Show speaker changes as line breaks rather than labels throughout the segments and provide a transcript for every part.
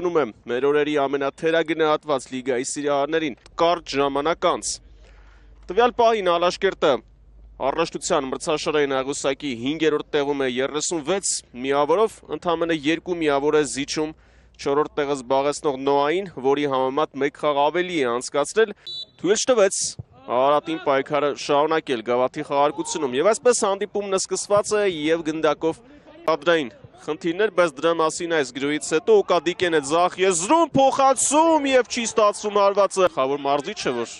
Մեր օրերի ամենաթերագնահատված լիգայի սիրահարներին կարճ ժամանակ անց։ Տվյալ պահին Ալաշկերտը առաջնության մրցաշարային աղյուսակի 5-րդ տեղում է 36 միավորով, ընդամենը 2 միավոր է զիջում 4-րդ տեղը զբաղեցնող Նոային, որի համեմատ 1 խաղ ավելի է անցկացրել, թույլ չտվեց Արարատին պայքարը շարունակել գավաթի խաղարկությունում, եւ այսպես հանդիպումն սկսված է եւ գնդակով կադրային խնդիրներ, բայց դրա մասին այս գրոյից հետո Ուկադիկեն է ձախ եզրում, փոխանցում եւ չի ստացվում հարվածը։ Խավոր մարզիչը, որ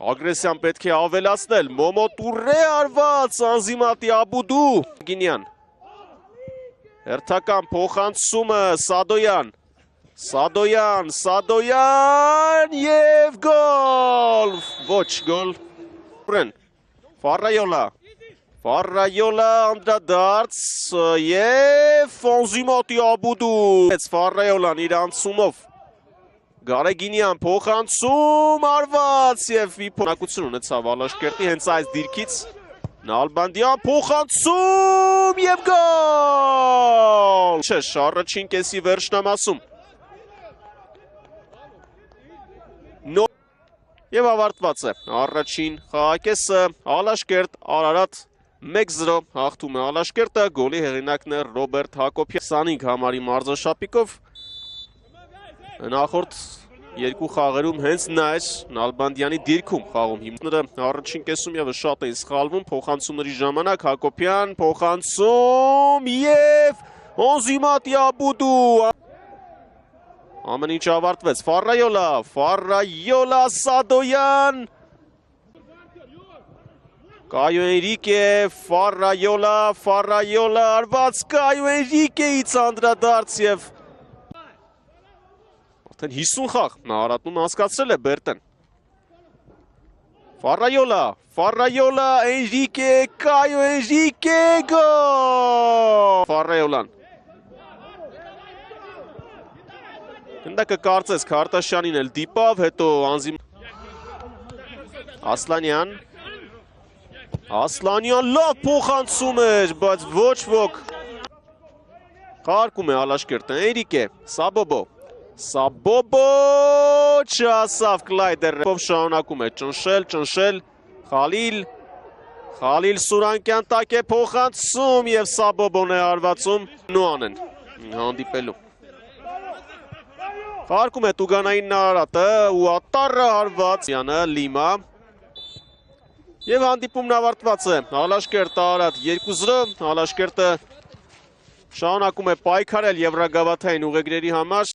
ագրեսիան պետք է ավելացնել, Մոմոտուրե արված, Անզիմատի Աբուդու, Գինյան, հերթական փոխանցումը, Սադոյան և գոլ, ոչ գոլ, Ֆարրայոլա անդրադարձ և Անզիմատի Աբուդու, Ֆարրայոլան իր անցումով, Գարեգինյան փոխանցում արված և իփոնակություն ունեցավ Ալաշկերտի հենց այս դիրքից, Նալբանդյան փոխանցում և գոլ, չեշ առաջին կեսի վերջնամասում, և ավարտված է առաջին խաղակեսը, Ալաշկերտ Արարատ 1-0 հաղթում է Ալաշկերտը, գոլի հեղինակն է Ռոբերտ Հակոբյան, 25 համարի մարզաշապիկով, նախորդ երկու խաղերում հենց նա էր Նալբանդյանի դիրքում խաղում հիմները առաջին կեսում եւս շատ էին սխալվում փոխանցումների ժամանակ Հակոբյան փոխանցում եւ Անզիմատի Աբուդու ամեն ինչ ավարտվեց Ֆարրայոլա Սադոյան Կայո Էնրիկե Ֆարրայոլա արված Կայո Էնրիկեից անդրադարձ եւ 50 խաղ նա Արարատում անցկացրել է Բերտեն Ֆարրայոլա Էնրիկե Կայո Էնրիկե գոլ Ֆարրայոլան Գնդակը կարծես Քարտաշյանին էլ դիպավ, հետո Անզիմ Ասլանյան լավ փոխանցում էր, բայց ոչ ոք խաղարկում է Ալաշկերտը, Էնրիկե, Սաբոբո չասավ Կլայդերը շարունակում է ճնշել, Խալիլ Սուրանկյան տակ է փոխանցում և Սաբոբոն է հարվածում Նոան են հանդիպելու Խաղարկում է Տուգանային Արարատը ու ատառը հարված Լիմա և հանդիպումն ավարտված է Ալաշկերտ Արարատ 2-0 Ալաշկերտը շարունակում է պայքարել եվրագավաթային ուղեգրերի համար